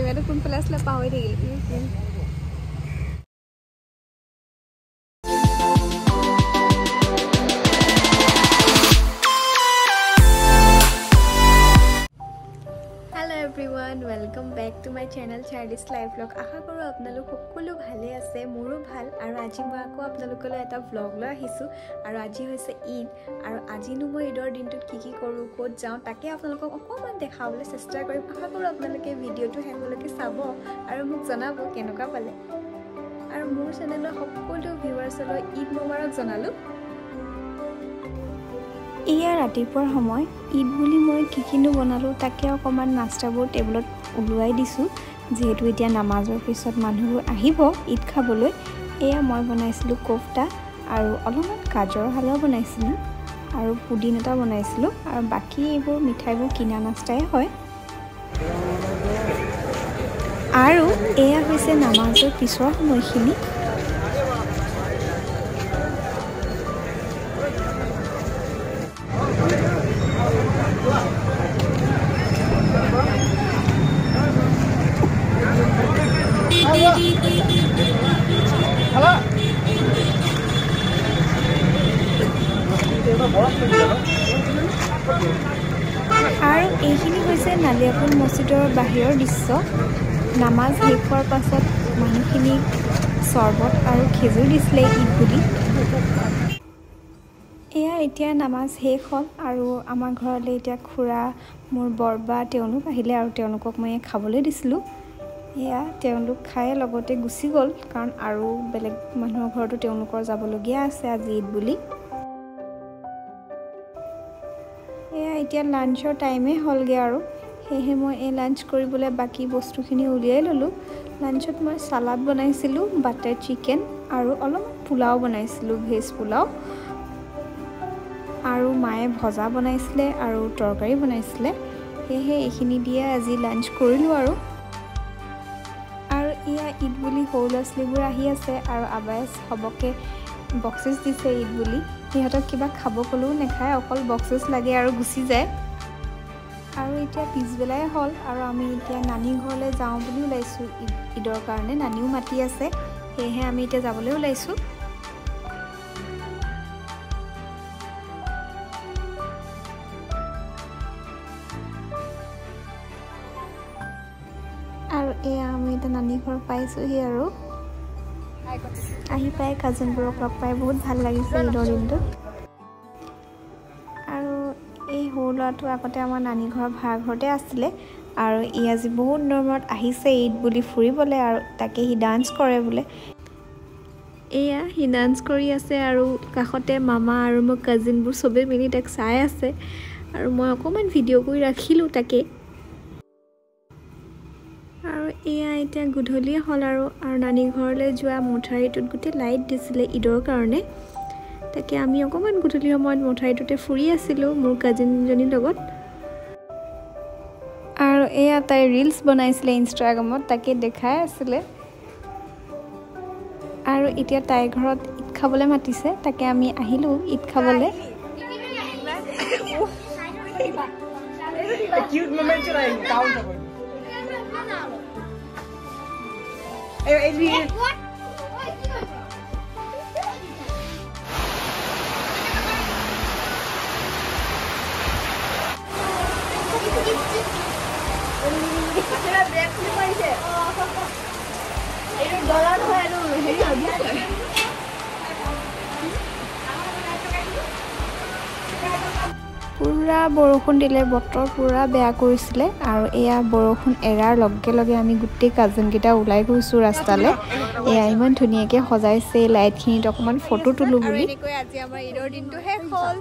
জায়গাটা কোন ফালে আসলে পাহৰি থাকিল everyone welcome back to my channel Charlie's Life Vlog আশা কৰো আপোনালোক সকলো ভালে আছে মোৰো ভাল আৰু আজি মই আকৌ আপোনালোকলৈ এটা vlog লৈ আহিছো আৰু আজি হৈছে ঈদ আৰু আজিনো মই ঈদৰ দিনটোত কি কৰো ক'ত যাও তাকে আপোনালোকক অকমান দেখাবলৈ চেষ্টা কৰিম আশা কৰো আপোনালোকে ভিডিওটো শেষলৈকে চাব আৰু মোক জনাব কেনেকুৱা পালে আৰু মোৰ চেনেলৰ সকলো ভিউৱাৰ্ছলৈ ঈদ মুবাৰক জনালো এয়া ৰাতিপুৱাৰ সময় ঈদ বুলি মই কিনো বনালো তাকে অকমান নাস্তাবোৰ টেবুলত উলুৱাই দিছো যেহেতু এতিয়া নামাজৰ পিছত মানুহবোৰ আহিব ঈদ খাবলৈ এয়া মই বনাইছিলো কোফতা আৰু অলপমান গাজৰ হালৱা বনাইছিলো আৰু পুডিং এটা বনাইছিলো আৰু বাকি এইবোৰ মিঠাইবোৰ কিনা নাস্তাই হয় আৰু এয়া হৈছে নামাজৰ পিছৰ সময়খিনি আৰু এইখিনি হৈছে নালিয়াপুৰ মছজিদৰ বাহিৰৰ দৃশ্য নামাজ শেষ হোৱাৰ পাছত মানুহখিনি চৰবত আৰু খেজুৰ দিছিলে ঈদ বুলি এয়া এতিয়া নামাজ শেষ হ'ল আৰু আমাৰ ঘৰলৈ এতিয়া খুৰা মোৰ বৰবা তেওঁলোক আহিলে আৰু তেওঁলোকক মই খাবলৈ দিছিলোঁ এয়া তেওঁলোক খাই লগতে গুচি গ'ল কাৰণ আৰু বেলেগ মানুহৰ ঘৰতো তেওঁলোকৰ যাবলগীয়া আছে আজি ঈদ বুলি এয়া এতিয়া লাঞ্চৰ টাইমে হ'লগে আৰু সেয়ে মই এই লাঞ্চ কৰিবলৈ বাকি বস্তুখিনি উলিয়াই ললোঁ লাঞ্চত মই সালাড বনাইছিলোঁ বাটাৰ চিকেন আৰু অলপ পোলাও বনাইছিলোঁ ভেজ পোলাও আৰু মায়ে ভজা বনাইছিলে আৰু তৰকাৰী বনাইছিলে সেয়ে এইখিনি দিয়ে আজি লাঞ্চ কৰিলোঁ আৰু ইয়া ঈদ বুলি সৰু ল'ৰা-ছোৱালীবোৰ আহি আছে আৰু আবাই সবকে বক্সেছ দিছে ঈদ বুলি সিহঁতক কিবা খাব ক'লেও নেখায় অকল বক্সেছ লাগে আৰু গুচি যায় আৰু এতিয়া পিছবেলাই হ'ল আৰু আমি এতিয়া নানী ঘৰলৈ যাওঁ বুলি ওলাইছোঁ ঈদৰ কাৰণে নানীও মাতি আছে সেয়েহে আমি এতিয়া যাবলৈ ওলাইছোঁ আৰু এয়া আমি এটা নানী ঘৰ পাইছোঁহি আৰু আহি পাই কাজিনবোৰক লগ পাই বহুত ভাল লাগিছে ঈদৰ দিনটো আৰু এই সৰু ল'ৰাটো আগতে আমাৰ নানী ঘৰৰ ভাড়া ঘৰতে আছিলে আৰু ই আজি বহুত দিনৰ আহিছে ঈদ বুলি ফুৰিবলৈ আৰু তাকে সি ডান্স কৰে বোলে এয়া সি ডান্স কৰি আছে আৰু কাষতে মামা আৰু মোৰ কাজিনবোৰ চবেই মিলি তাক চাই আছে আৰু মই অকণমান ভিডিঅ' কৰি ৰাখিলোঁ তাকে আৰু এয়া এতিয়া গধূলিয়ে হ'ল আৰু নানী ঘৰলৈ যোৱা মঠাৰীটোত গোটেই লাইট দিছিলে ঈদৰ কাৰণে তাকে আমি অকণমান গধূলি সময়ত মঠাৰীটোতে ফুৰি আছিলোঁ মোৰ কাজিনজনীৰ লগত আৰু এয়া তাই ৰিলছ বনাইছিলে ইনষ্টাগ্ৰামত তাকে দেখাই আছিলে আৰু এতিয়া তাইৰ ঘৰত ঈদ খাবলৈ মাতিছে তাকে আমি আহিলোঁ ঈদ খাবলৈ পুৰা বৰষুণ দিলে বতৰ পুৰা বেয়া কৰিছিলে আৰু এয়া বৰষুণ এৰাৰ লগে লগে আমি গোটেই কাজিনকেইটা ওলাই গৈছোঁ ৰাস্তালৈ এয়া ইমান ধুনীয়াকৈ সজাইছে লাইটখিনিত অকণমান ফটো তোলোঁ বুলি আজি আমাৰ ঈদৰ দিনটো শেষ হ'ল